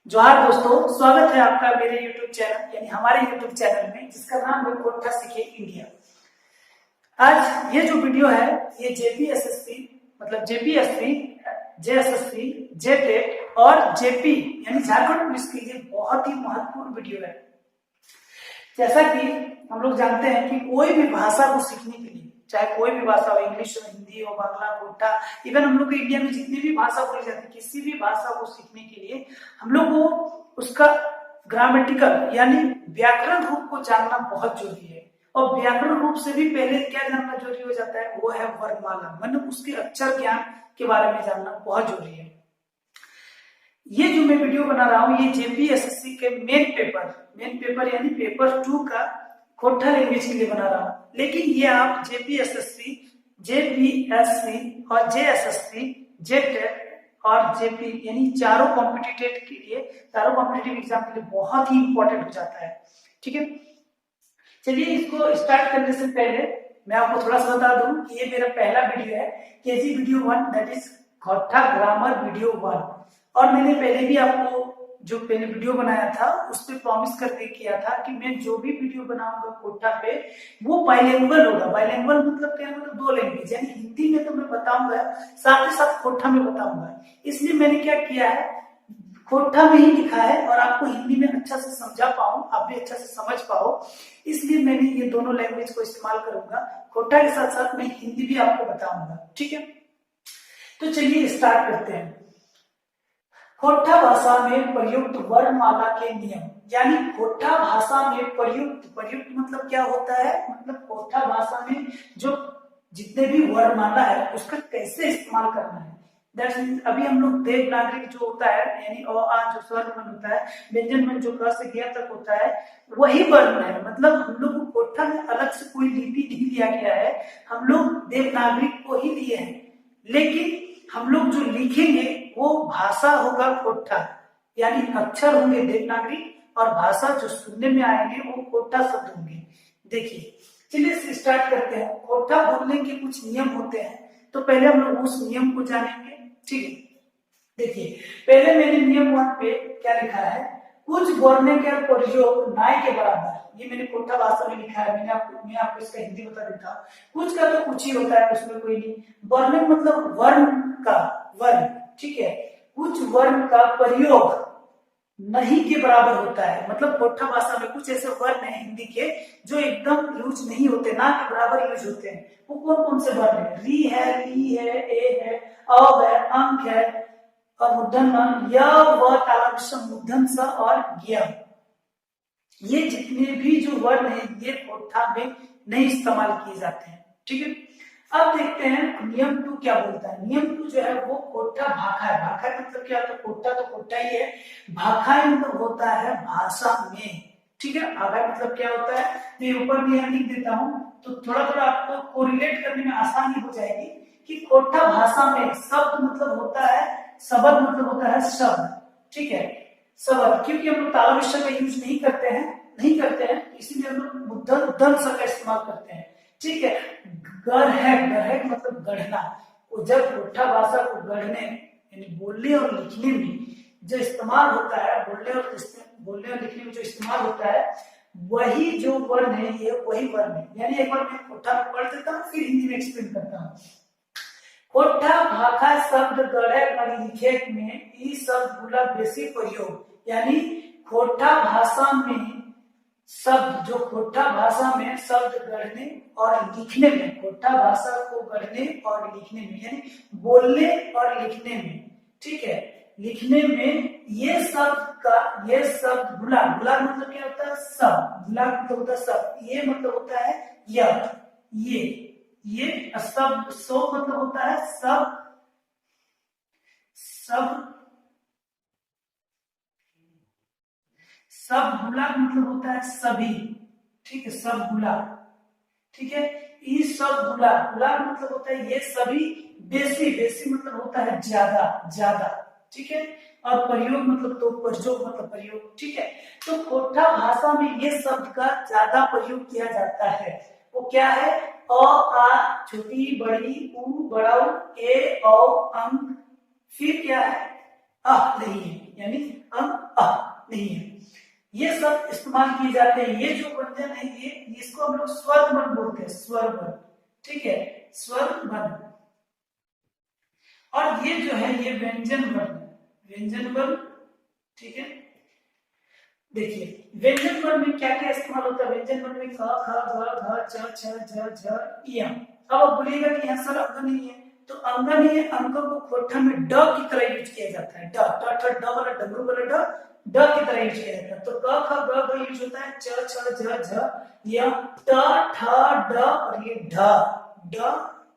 जोहार दोस्तों, स्वागत है आपका मेरे YouTube चैनल यानी हमारे YouTube चैनल में जिसका नाम है कोठा सीखे इंडिया। आज ये जो वीडियो है ये जेपीएसएससी मतलब जेपीएससी, जेएसएससी, जेटेट और जेपी यानी झारखंड पुलिस के लिए बहुत ही महत्वपूर्ण वीडियो है। जैसा कि हम लोग जानते हैं कि कोई भी भाषा को सीखने के लिए, चाहे कोई भी भाषा हो, इंग्लिश हो, हिंदी हो, बांग्ला, कोटा, इवन हम लोग इंडिया में जितनी भी भाषा बोली जाती है, किसी भी भाषा को सीखने के लिए हम लोग को उसका ग्रामेटिकल यानी व्याकरण रूप को जानना बहुत जरूरी है। और व्याकरण रूप से भी पहले क्या जानना जरूरी हो जाता है, वो है वर्णमाला, मतलब उसके अक्षर ज्ञान के बारे में जानना बहुत जरूरी है। ये जो मैं वीडियो बना रहा हूँ ये जेपीएसएससी के मेन पेपर यानी पेपर 2 का कोठा लैंग्वेज के लिए बना रहा हूँ। लेकिन ये आप जेपीएसएससी, जेपीएससी और जेएसएससी, जेटेट और जेपी यानी चारों कॉम्पिटिटिव के लिए, चारों कॉम्पिटिटिव एग्जाम के लिए बहुत ही इंपॉर्टेंट हो जाता है। ठीक है, चलिए इसको स्टार्ट करने से पहले मैं आपको थोड़ा सा बता दूं कि ये मेरा पहला वीडियो है, केजी वीडियो 1, दैट इज कोठा ग्रामर वीडियो 1। और मैंने पहले भी आपको जो पहले वीडियो बनाया था उस पर प्रॉमिस करके किया था कि मैं जो भी वीडियो बनाऊंगा कोठा पे वो बाइलिंगुअल होगा। बाइलिंगुअल मतलब क्या, मतलब दो लैंग्वेज, यानी हिंदी में तो मैं बताऊंगा, साथ ही साथ कोठा में बताऊंगा। इसलिए मैंने क्या किया है, कोठा में ही लिखा है और आपको हिंदी में अच्छा से समझा पाऊं, आप भी अच्छा से समझ पाओ, इसलिए मैंने ये दोनों लैंग्वेज को इस्तेमाल करूंगा। कोठा के साथ साथ मैं हिंदी भी आपको बताऊंगा। ठीक है, तो चलिए स्टार्ट करते हैं। कोठा भाषा में प्रयुक्त वर्णमाला के नियम, यानी कोठा भाषा में प्रयुक्त मतलब क्या होता है, मतलब कोठा भाषा में जो जितने भी वर्णमाला है उसका कैसे इस्तेमाल करना है। दैट्स मीन अभी हम लोग देवनागरी जो होता है यानी अ आ जो स्वर वर्ण होता है, व्यंजन में जो क से ज्ञ तक होता है वही वर्ण है। मतलब हम लोग को कोठा में अलग से कोई लिपि नहीं दिया गया है, हम लोग देवनागरी को ही दिए हैं। लेकिन हम लोग जो लिखेंगे वो भाषा होगा कोठा, यानी अक्षर होंगे देवनागरी और भाषा जो सुनने में आएंगे वो कोठा शब्द होंगे। देखिए चलिए स्टार्ट करते हैं। कोठा बोलने के कुछ नियम होते हैं, तो पहले हम लोग उस नियम को जानेंगे। ठीक है, देखिए पहले मैंने नियम 1 पे क्या लिखा है, कुछ बोलने का प्रयोग नाय के बराबर, ये मैंने कोठा भाषा में लिखा है। मैं आपको इसका हिंदी बता देता हूँ। कुछ का तो कुछ ही होता है, उसमें कोई नहीं। वर्ण मतलब वर्ण का वर्ण, ठीक है, कुछ वर्ण का प्रयोग नहीं के बराबर होता है। मतलब कोठा भाषा में कुछ ऐसे वर्ण है हिंदी के जो एकदम यूज नहीं होते, ना के बराबर यूज होते हैं। वो कौन कौन से वर्ण है, री है, ली है, ए है, अ है, अंक है और मूर्धन य, व, तालव्य, मूर्धन स और ज्ञ। ये जितने भी जो वर्ण है ये कोठा में नहीं इस्तेमाल किए जाते हैं। ठीक है, अब देखते हैं नियम 2 क्या बोलता है। नियम 2 जो है वो कोठा भाखा है। भाखा मतलब क्या होता है, कोठा तो कोठा ही है, भाखा मतलब होता है भाषा में। ठीक है, भाखा मतलब क्या होता है, मैं ऊपर भी यहाँ लिख देता हूँ तो थोड़ा थोड़ा आपको कोरिलेट करने में आसानी हो जाएगी कि कोठा भाषा में शब्द मतलब होता है, शब्द मतलब होता है शब्द। ठीक है, शब्द, क्योंकि हम लोग तालव्य का यूज नहीं करते हैं इसीलिए हम लोग मूर्धन स का इस्तेमाल करते हैं। ठीक है, गढ़ मतलब गढ़ना। जब कोठा भाषा को गढ़ने यानी बोलने और लिखने में जो इस्तेमाल होता है, बोलने और लिखने में जो इस्तेमाल होता है, वही जो वर्ण है ये वही वर्ण है। यानी एक बार मैं कोठा में पढ़ देता हूँ फिर हिंदी में एक्सप्लेन करता हूँ। कोठा भाखा शब्द गढ़े और लिखे में ई शब्द गुला बेसी प्रयोग, यानी कोठा भाषा में शब्द, जो कोठा भाषा में शब्द गढ़ने और लिखने में, कोठा भाषा को गढ़ने और लिखने में यानी बोलने और लिखने में, ठीक है, लिखने में ये शब्द गुलाब मतलब क्या होता है, सब, गुलाब मतलब होता है सब, ये मतलब होता है यह, ये शब्द, सो मतलब होता है सब, सब गुलाब मतलब होता है सभी। ठीक है, सब गुलाब। ठीक है, इस सब गुलाब मतलब होता है ये सभी। बेसी मतलब होता है ज्यादा। ठीक है, और प्रयोग मतलब तो प्रयोग मतलब प्रयोग। ठीक है, तो कोठा भाषा में ये शब्द का ज्यादा प्रयोग किया जाता है। वो क्या है, अ आ छोटी बड़ी, उ बड़ा, ए औ अंक, फिर क्या है, नहीं है। यानी नहीं है। ये सब इस्तेमाल किए जाते हैं। ये जो व्यंजन है ये इसको हम लोग स्वर वर्ण बोलते हैं, स्वर वर्ण, ठीक है, स्वर वर्ण। और ये जो है ये व्यंजन वर्ण, व्यंजन वर्ण, ठीक है। देखिए व्यंजन वर्ण में क्या क्या इस्तेमाल होता है। व्यंजन वर्ण में क, ख, ग, घ, छ, छ, झ, झ, य। अब आप बोलिएगा कि यहाँ सर अंग नहीं है, तो अंग नहीं है, अंग को खोठा में ड की तरह यूज किया जाता है। ड ट ड वाला डमरू वाला ड की तरह यूज किया जाता है। तो क ख ग घ यूज होता है, च छ झ झ य, ट ठ ड और ये ढ। ड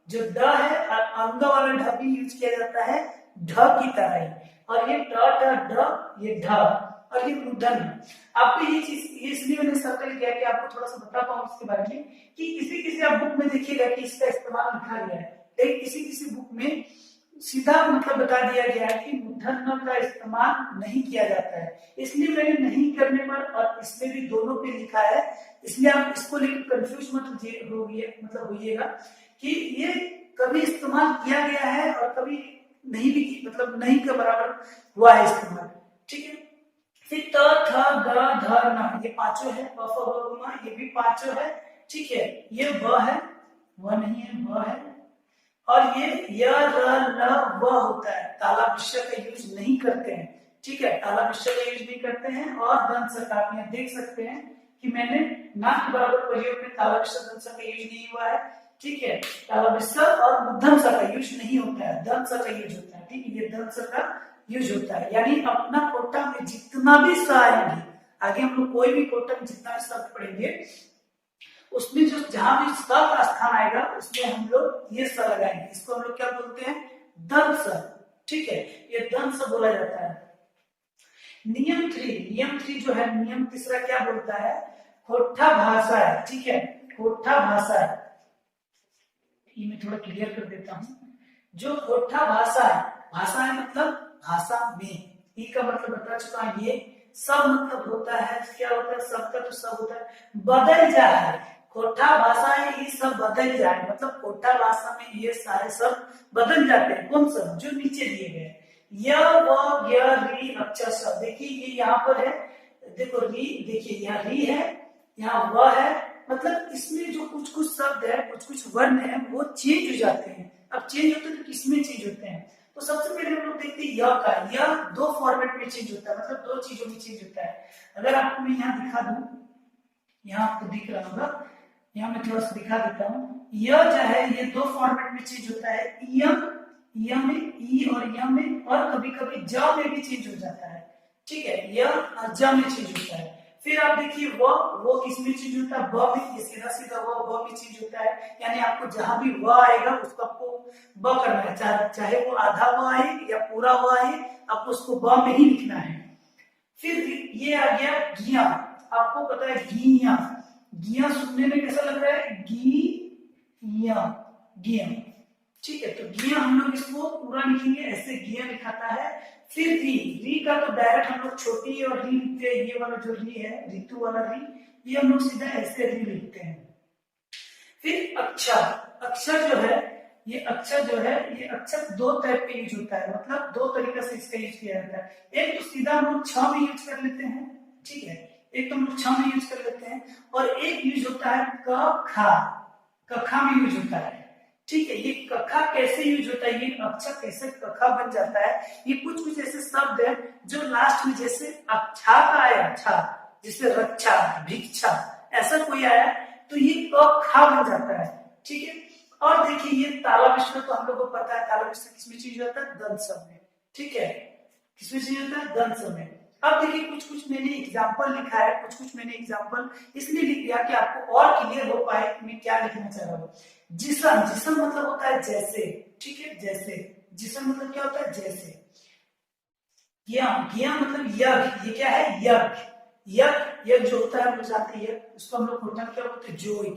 जो ड है अंग वाला ढ भी यूज किया जाता है ढ की तरह ही। और ये ट ठ ड ये ढ और ये मूर्धन। आपको ये चीज इसलिए मैंने सर्कल किया कि आपको थोड़ा सा बता पाऊं इसके बारे में कि किसी किसी आप बुक में देखिएगा कि इसका इस्तेमाल लिखा गया है, लेकिन किसी किसी बुक में सीधा मतलब बता दिया गया है कि मूर्धन्य का इस्तेमाल नहीं किया जाता है। इसलिए मैंने नहीं करने पर और इसमें भी दोनों पे लिखा है, इसलिए आप इसको लेकर कंफ्यूज मत होइएगा कि ये कभी इस्तेमाल किया गया है और कभी नहीं भी, मतलब नहीं के बराबर हुआ है इस्तेमाल, ठीक है। फिर त थ द ध न ये पांचों है, प फ ब म ये भी पांचों है, ठीक है। ये व है, व नहीं है, व है। और ये य र ल व होता है, ताला विषय का यूज नहीं करते हैं, ठीक है, ताला विषय का यूज नहीं करते हैं। और दंत स का आप यहाँ देख सकते हैं कि मैंने ना के बराबर प्रयोग में ताला विषय दंत स का यूज नहीं हुआ है, ठीक है। ताला विषय और मध्यम स का यूज नहीं होता है, दंत स का यूज होता है, ठीक है। ये दंत स का यूज होता है, यानी अपना कोटा में जितना भी स आएंगे, आगे हम लोग कोई भी कोटा में जितना भी शब्द पढ़ेंगे उसमें जो जहां भी स का स्थान आएगा उसमें हम लोग ये स लगाएंगे। इसको हम लोग क्या बोलते हैं, दंत स, ठीक है, ये दंत स बोला जाता है। नियम 3 जो है, नियम तीसरा क्या बोलता है, खोठा भाषा है, ठीक है, खोठा भाषा है। ये मैं थोड़ा क्लियर कर देता हूं। जो खोठा भाषा है मतलब भाषा में, ई का मतलब बता चुका है, ये सब मतलब होता है, क्या होता है, सबका तो सब होता है, बदल जाए। खोठा भाषा है ये सब बदल जाए, मतलब खोठा भाषा में ये सारे सब बदल जाते हैं। कौन सब, जो नीचे दिए गए य व य री अक्षर शब्द, देखिए ये यहाँ पर है, देखो री, देखिए यहाँ री है, यहाँ व है, मतलब इसमें जो कुछ कुछ शब्द है, कुछ कुछ वर्ण है वो चेंज हो जाते हैं। अब चेंज होते हैं तो किसमें चेंज होते हैं, तो सबसे पहले हम लोग देखते हैं य का। य दो फॉर्मेट में चेंज होता है, मतलब दो चीजों में चेंज होता है। अगर आपको मैं यहाँ दिखा दूं, यहाँ आपको दिख रहा होगा, यहाँ मैं थोड़ा सा दिखा देता हूँ। य जो है ये दो फॉर्मेट में चेंज होता है, य में, ई और य में, और कभी कभी ज में भी चेंज हो जाता है, ठीक है, य और ज में चेंज होता है। फिर आप देखिए वो किसमें चेंज होता है, ब में, ये सीधा सीधा वो में चेंज होता है, यानी आपको जहां भी व आएगा उसको आपको ब करना है, चाहे वो आधा व आए या पूरा व आए, आपको उसको ब में ही लिखना है। फिर ये आ गया घिया, आपको पता है घिया, घिया सुनने में कैसा लग रहा है, घिया, घिया, ठीक है। तो घिया हम लोग इसको पूरा लिखेंगे ऐसे, घिया लिखाता है। फिर री का तो डायरेक्ट हम लोग छोटी और री लिखते हैं, ये वाला जो री है, ऋतु वाला री, ये हम लोग सीधा ऐसे री लिखते हैं। फिर अक्षर, अक्षर जो है, ये अक्षर जो है, ये अक्षर दो टाइप पे यूज होता है, मतलब दो तरीके से इसका यूज किया जाता है। एक तो सीधा हम लोग छ में यूज कर लेते हैं, ठीक है, एक तो हम लोग छ में यूज कर लेते हैं, और एक यूज होता है कखा में यूज होता है, ठीक है। ये कखा कैसे यूज होता है, ये अक्षर कैसे कखा बन जाता है, ये कुछ कुछ ऐसे शब्द है जो लास्ट में जैसे अच्छा का आया, अच्छा जैसे रक्षा, भिक्षा, ऐसा कोई आया तो ये कखा बन जाता है, ठीक है। और देखिए ये ताला विषय तो हम लोग को पता है, ताला विषय किसमें चीज होता है, दंत सब में, ठीक है, किसमें चीज होता है, दंत सब में। अब देखिए कुछ कुछ मैंने एग्जाम्पल लिखा है, कुछ कुछ मैंने एग्जाम्पल इसलिए लिख दिया कि आपको और क्लियर हो पाए कि मैं क्या लिखना चाह रहा हूँ। जिसम, जिसम मतलब होता है जैसे, ठीक है, जैसे, जिसम मतलब क्या होता है, जैसे। ज्ञा मतलब यज्ञ, ये क्या है, यज्ञ, यज्ञ जो होता है हम लोग जानते हैं, उसको हम लोग खोटा क्या बोलते हैं, जोई,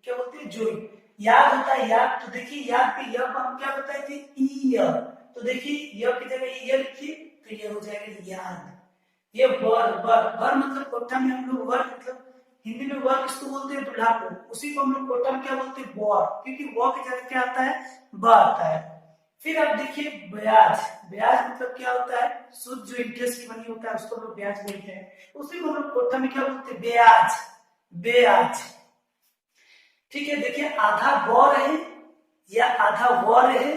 क्या बोलते हैं, जोई। याद होता है याद, तो देखिए याद पे य को हम क्या बताए थे, ई, तो देखिए य की जगह य लिखिए तो ये हो जाएगा याद। ये वर मतलब कोठा में हम लोग वर, मतलब हिंदी में वर किसको बोलते हैं, दूल्हा को, उसी को हम लोग कोठा में क्या बोलते हैं, वर, क्योंकि व की जगह क्या आता है, ब आता है। फिर आप देखिए ब्याज। ब्याज मतलब क्या होता है, सूद जो इंटरेस्ट की बनी होता है उसको हम लोग ब्याज बोलते हैं। उसी को हम लोग कोठा में क्या बोलते हैं, ब्याज। ब्याज, ठीक है। देखिए आधा ब रहे या आधा व रहे,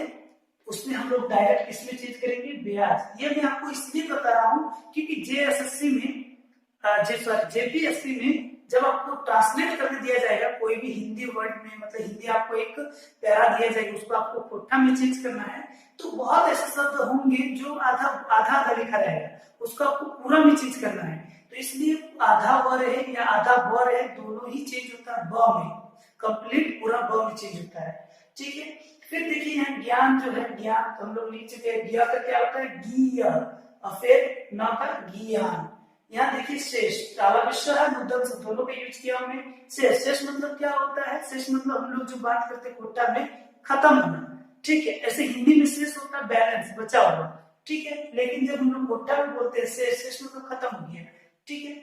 उसमें हम लोग डायरेक्ट किसमें चेंज करेंगे, ब्याज। ये मैं आपको इसलिए बता रहा हूं क्योंकि जेएसएससी में जेपीएससी में जब आपको ट्रांसलेट करके दिया जाएगा कोई भी हिंदी वर्ड में, मतलब हिंदी आपको एक पैरा दिया जाएगा, उसको आपको कोठा में चेंज करना है, तो बहुत ऐसे शब्द होंगे जो आधा आधा आधा लिखा रहेगा, उसको आपको पूरा में चेंज करना है। तो इसलिए आधा व रहे या आधा ब रहे, दोनों ही चेंज होता है ब में, कंप्लीट पूरा ब में चेंज होता है, ठीक है। फिर देखिए यहाँ ज्ञान जो है, ज्ञान तो हम लोग लिख चुके हैं, ज्ञ का क्या होता है, गिय, और फिर न का ज्ञान। यहाँ देखिए शेष, ताला विश्व है, मुद्दम से दोनों का यूज किया हमने। शेष, शेष मतलब क्या होता है, शेष मतलब हम लोग जो बात करते हैं कोटा में खत्म होना, ठीक है। ऐसे हिंदी में शेष होता है बैलेंस, बचा हुआ, ठीक है। लेकिन जब हम लोग कोटा में बोलते हैं शेष, शेष मतलब खत्म हो गया, ठीक है।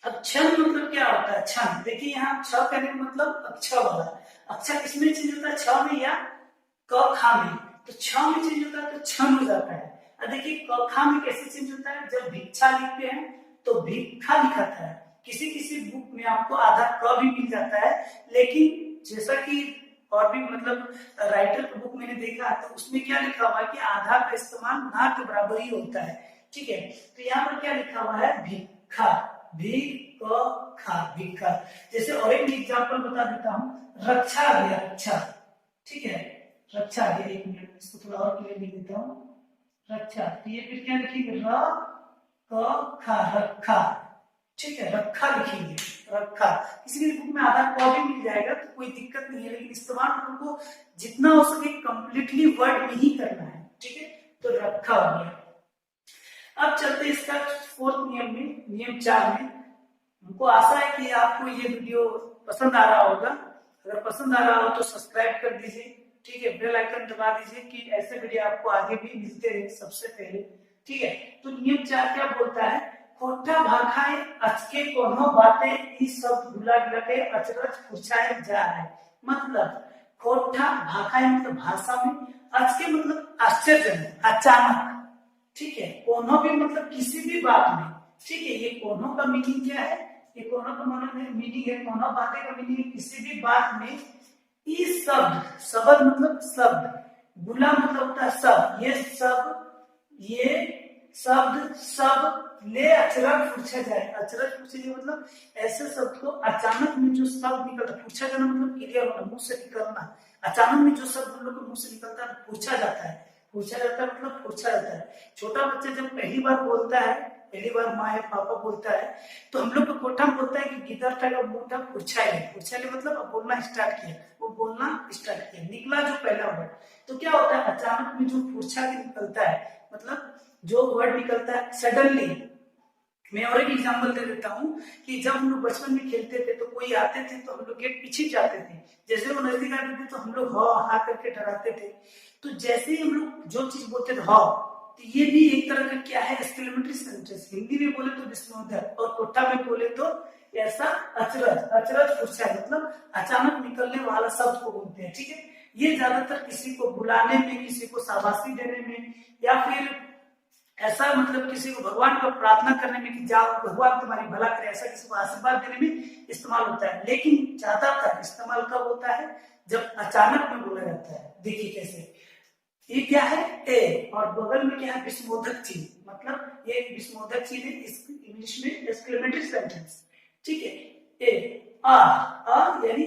अब क्षण मतलब क्या होता है, क्षण। देखिए यहाँ छ कहने का मतलब अक्षर वाला, अक्षर किसमें चेंज होता है, छ में या क खा में, तो छ में चेंज होता है तो क्षण हो जाता है। अब देखिए क खा में कैसे चेंज होता है, जब भिक्षा लिखते हैं तो भिक्षा लिखाता है, किसी किसी बुक में आपको आधा क भी मिल जाता है, लेकिन जैसा कि और भी मतलब राइटर की बुक मैंने देखा तो उसमें क्या लिखा हुआ है कि आधा का इस्तेमाल ना के बराबर ही होता है, ठीक है। तो यहाँ पर क्या लिखा हुआ है, भिक्षा, भिक्षा, भिक्षा। जैसे और एक एग्जाम्पल बता देता हूँ, रक्षा आ गया, रक्षा, ठीक है, रक्षा आ गया। एक मिनट इसको थोड़ा और क्लियर लिख देता हूँ, रक्षा। तो ये फिर क्या लिखेंगे, र क खा, रखा, ठीक है, रखा लिखेंगे, रखा। किसी की बुक में आधा क भी मिल जाएगा तो कोई दिक्कत नहीं है, लेकिन इस्तेमाल हमको जितना हो सके कंप्लीटली वर्ड में ही करना है, ठीक है। तो रखा हो गया। अब चलते इसका फोर्थ नियम में, नियम 4 में। हमको आशा है कि आपको ये वीडियो पसंद आ रहा होगा। अगर पसंद आ रहा हो तो सब्सक्राइब कर दीजिए, ठीक है, बेल आइकन दबा दीजिए कि ऐसे वीडियो आपको आगे भी मिलते रहे सबसे पहले, ठीक है। तो नियम 4 क्या बोलता है, खोटा भाखाए अचके कोनो बातें ई सब भुला लगे अचरज पूछाए जा है। मतलब खोटा भाखाए मतलब भाषा में, अचके मतलब आश्चर्य, अचानक, ठीक है। कोनो भी मतलब किसी भी बात में, ठीक है। ये कोनो का मीनिंग क्या है, ये कोनो का मीनिंग है, कोनो बातें का मीनिंग है किसी भी बात में। इस शब्द, शब्द मतलब शब्द, बुला मतलब होता है सब, ये शब्द सब ले अचरज पूछा जाए। अचरज पूछे जाए मतलब ऐसे शब्द को अचानक में जो शब्द निकलता, पूछा जाना मतलब क्लियर होना, मुंह से निकलना। अचानक में जो शब्द हम लोग के मुंह से निकलता है पूछा जाता है, पूछा जाता है मतलब पूछा जाता है। छोटा बच्चा जब पहली बार बोलता है, पहली बार माँ या पापा बोलता है, तो हम लोग को कोठा में बोलता है कि गिदर टाइप का मुंह था, पूछा मतलब अब बोलना स्टार्ट किया, वो बोलना स्टार्ट किया, निकला जो पहला वर्ड। तो क्या होता है, अचानक में जो पूछा के निकलता है, मतलब जो वर्ड निकलता है सडनली। मैं और एक एग्जांपल दे देता हूँ कि जब हम लोग बचपन में खेलते थे तो कोई आते थे तो हम लोग गेट पीछे जाते थे, जैसे वो नजदीक आते थे तो हम लोग हा करके डराते थे। तो जैसे ही हम लोग जो चीज बोलते थे हा, तो ये भी एक तरह का क्या है, एक्सक्लेमेटरी सेंटेंस। हिंदी में बोले तो विस्मयोदय, और कोठा में बोले तो ऐसा अचरज, अचरज पूछा मतलब अचानक निकलने वाला शब्द को बोलते हैं, ठीक है। ये ज्यादातर किसी को बुलाने में, किसी को शाबाशी देने में, या फिर ऐसा मतलब किसी को भगवान को प्रार्थना करने में कि जाओ भगवान तुम्हारी भला करे, ऐसा किसी को आशीर्वाद देने में इस्तेमाल होता है। लेकिन ज्यादातर इस्तेमाल कब होता है, जब अचानक में बोला जाता है। देखिए कैसे, ये क्या है, ए, और बगल में क्या है, विस्मोधक चिन्ह, मतलब ये विस्मोधक चिन्ह है, इंग्लिश में एक्सक्लेमेटरी सेंटेंस, ठीक है। ए, आ यानी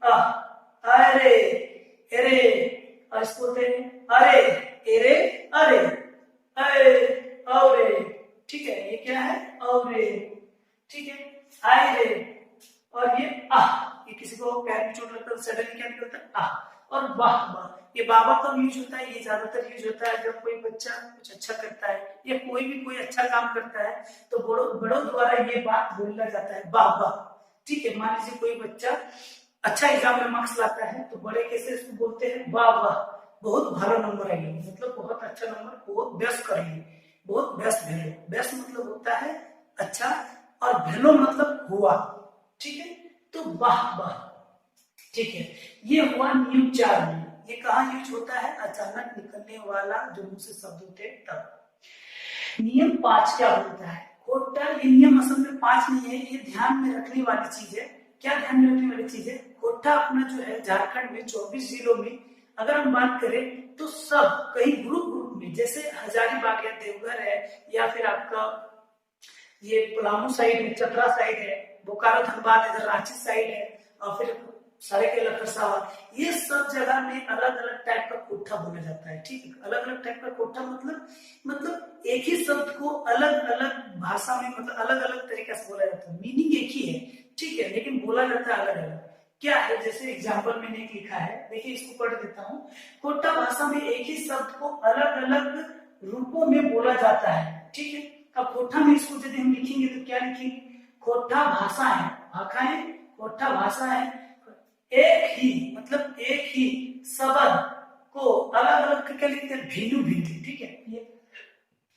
अरे, अरे, और इसको बोलते हैं अरे, एरे, अरे, औरे, ठीक है। ये क्या है, औरे, ठीक है। आए रे, और ये ये किसी को पैर में चोट लगता है सडनली क्या निकलता है, और वाह वाह। ये बाबा कब यूज होता है, ये ज्यादातर यूज होता है जब कोई बच्चा कुछ अच्छा करता है या कोई अच्छा काम करता है, तो बड़ों द्वारा ये बात बोला जाता है, वाह वाह, ठीक है। मान लीजिए कोई बच्चा अच्छा एग्जाम में मार्क्स लाता है तो बड़े कैसे इसको बोलते हैं, वाह वाह, बहुत भालो नंबर आएगा, मतलब बहुत अच्छा नंबर, बहुत बेस्ट करेंगे, बहुत बेस्ट भेलो। बेस्ट मतलब होता है अच्छा, और भेलो मतलब हुआ, ठीक है। तो वाह वाह, ठीक है। ये हुआ नियम 4 में। ये कहाँ यूज होता है? अचानक निकलने वाला जो मुंह से शब्द होते हैं तब। नियम 5 क्या बोलता है? खोट्टा, ये नियम असल में 5 नहीं है, ये ध्यान में रखने वाली चीज है। क्या ध्यान में रखने वाली चीज है? खोट्टा अपना जो है झारखंड में 24 जिलों में अगर हम बात करें तो सब कई ग्रुप ग्रुप में, जैसे हजारीबाग है, देवघर है, या फिर आपका ये पलामू साइड है, चतरा साइड है, बोकारो धनबाद इधर रांची साइड है, और फिर सरायकेला खरसावां, ये सब जगह में अलग अलग टाइप का कोठा बोला जाता है। ठीक है, अलग अलग टाइप का कोठा मतलब एक ही शब्द को अलग अलग भाषा में, मतलब अलग अलग तरीके से बोला जाता है। मीनिंग एक ही है, ठीक है, लेकिन बोला जाता है अलग अलग। क्या है? जैसे एग्जाम्पल मैंने एक लिखा है, देखिए इसको पढ़ देता हूँ। कोटा भाषा में एक ही शब्द को अलग अलग रूपों में बोला जाता है। ठीक है, अब कोठा में इसको यदि हम लिखेंगे तो क्या लिखेंगे? कोठा भाषा है, भाखाएं, कोठा भाषा है, एक ही मतलब एक ही शब्द को अलग अलग क्या लिखते हैं? भिन्नु भिन्नु। ठीक है, ये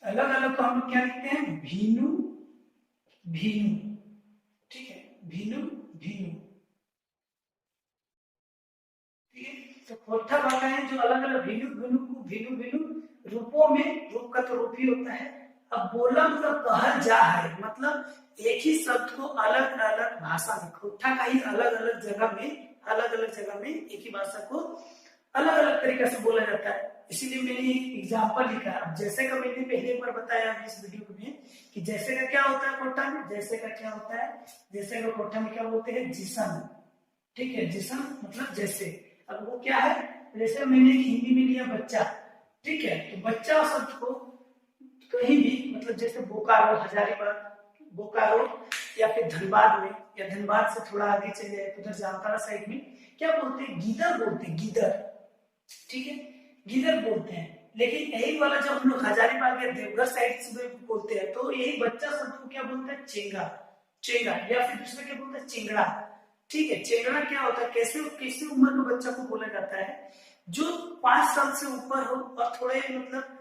अलग अलग को हम लोग क्या लिखते हैं? भिन्नु भिन्नु। ठीक है, भिन्नु भिन्नु। तो खोटा भाषा है जो अलग अलग भिन्नु भिन्नु को भिन्नु भिन्नु रूपों में, रूप का तो रूप ही होता है। अब बोला मतलब कहल जा है, मतलब एक ही शब्द को अलग अलग भाषा में, खोटा का ही अलग अलग जगह में एक ही भाषा को अलग अलग तरीके से बोला जाता है। इसीलिए मैंने एक एग्जाम्पल लिखा है। अब जैसे का मैंने पहले एक बार बताया इस वीडियो में कि जैसे का क्या होता है कोठा में, जैसे का क्या होता है, जैसे का कोठा में क्या बोलते हैं? जिसम। ठीक है, जिसम मतलब जैसे। अब वो क्या है? जैसे मैंने हिंदी में लिया बच्चा, ठीक है, तो बच्चा शब्द को कहीं भी, मतलब जैसे बोकारो, हजारीबाग, बोकारो, या फिर धनबाद में, या धनबाद से थोड़ा आगे चले जाए तो उधर जामताड़ा साइड में क्या बोलते हैं? गीदर बोलते हैं, गीदर। ठीक है, गीदर बोलते हैं। लेकिन यही वाला जब हम लोग हजारीबाग या देवघर साइड से बोलते हैं तो यही बच्चा शब्द को क्या बोलते हैं? चेंगा, चेंगा, या फिर दूसरे क्या बोलते हैं? चिंगड़ा। ठीक है, चेंगड़ा क्या होता है? कैसे किसी उम्र के बच्चा को बोला जाता है? जो 5 साल से ऊपर हो और थोड़े मतलब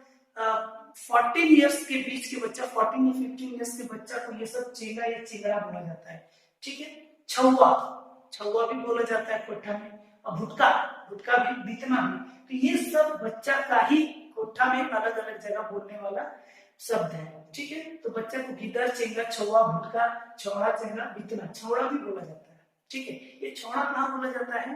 14 इयर्स के बीच के बच्चा, 14 या 15 इयर्स के बच्चा को ये सब चेंगा या चिंगड़ा बोला जाता है। ठीक है, छुआ, छुआ भी बोला जाता है कोठा में, और भुटका, भुटका भी, बीतना भी। तो ये सब बच्चा का ही कोठा में अलग अलग जगह बोलने वाला शब्द है। ठीक है, तो बच्चा को गिदर, चेंगा, छुआ, भुटका, छौड़ा, चेंगा, बीतना, छौड़ा भी बोला जाता है। ठीक है, ये छौड़ा कहाँ बोला जाता है?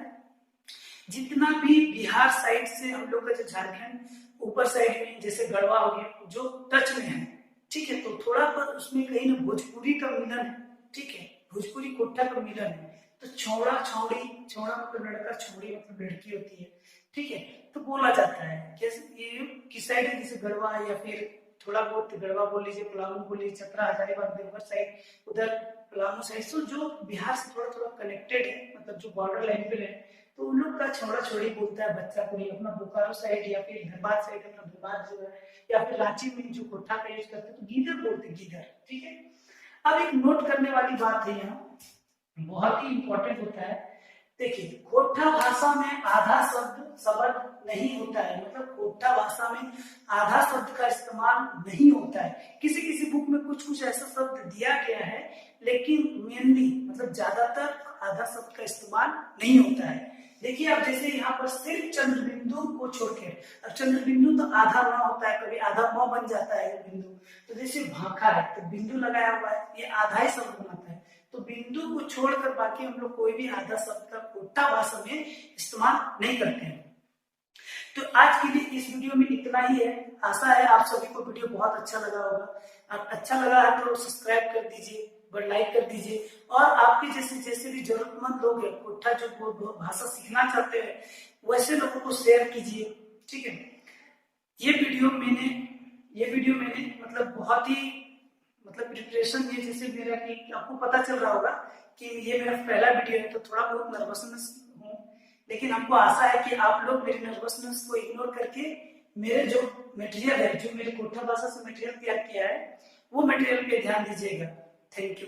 जितना भी बिहार साइड से हम लोग का जो झारखंड ऊपर साइड में, जैसे गढ़वा हो गया, जो टच में है, ठीक है, तो थोड़ा पर उसमें कहीं ना भोजपुरी का मिलन है। ठीक है, भोजपुरी कोठा का मिलन है। तो छौड़ा, छौड़ी, छौड़ा मतलब लड़का, छौड़ी मतलब लड़की होती है। ठीक है, तो बोला जाता है कैसे? ये किस साइड है? जैसे गढ़वा, या फिर थोड़ा बहुत गढ़वा बोल लीजिए, पलामू बोल लीजिए, चतरा, हजारीबाग, देवघर साइड, उधर पलामू साइड, तो जो बिहार से थोड़ा थोड़ा कनेक्टेड है, मतलब जो बॉर्डर लाइन पे है, तो उन लोग का छौड़ा छौड़ी बोलता है बच्चा को। अपना बोकारो साइड या फिर धनबाद साइड, अपना धनबाद जो है, या फिर रांची में जो कोठा का यूज करते हैं तो गीदर बोलते हैं, गीदर। ठीक है, अब एक नोट करने वाली बात है, यहाँ बहुत ही इंपॉर्टेंट होता है। देखिए, कोठा भाषा में आधा शब्द नहीं होता है, मतलब कोठा भाषा में आधा शब्द का इस्तेमाल नहीं होता है। किसी किसी बुक में कुछ कुछ ऐसा शब्द दिया गया है, लेकिन मेनली मतलब ज्यादातर आधा शब्द का इस्तेमाल नहीं होता है। देखिए, अब जैसे यहाँ पर सिर्फ चंद्र बिंदु को छोड़ के, अब चंद्र बिंदु तो आधा म होता है, कभी आधा म बन जाता है बिंदु। तो जैसे भाखा है तो बिंदु लगाया हुआ है, ये आधा ही शब्द बनाता है। तो बिंदु को छोड़कर बाकी हम लोग कोई भी आधा शब्द का कोठा भाषा में इस्तेमाल नहीं करते हैं। तो आज के लिए इस वीडियो में इतना ही है। आशा है आप सभी को वीडियो बहुत अच्छा लगा होगा। और अच्छा लगा है तो सब्सक्राइब कर दीजिए, और लाइक कर दीजिए, और आपके जैसे भी जरूरतमंद लोग हैं, कोठा जो भाषा सीखना चाहते हैं, वैसे लोगों को शेयर कीजिए। ठीक है, ये वीडियो मैंने मतलब बहुत ही मतलब प्रिपरेशन ये जैसे मेरा कि आपको पता चल रहा होगा कि ये मेरा पहला वीडियो है, तो थोड़ा बहुत नर्वसनेस हूँ, लेकिन हमको आशा है कि आप लोग मेरी नर्वसनेस को इग्नोर करके मेरे जो मटेरियल है, जो मेरे कोठा भाषा से मटेरियल तैयार किया है, वो मटेरियल पे ध्यान दीजिएगा। Thank you.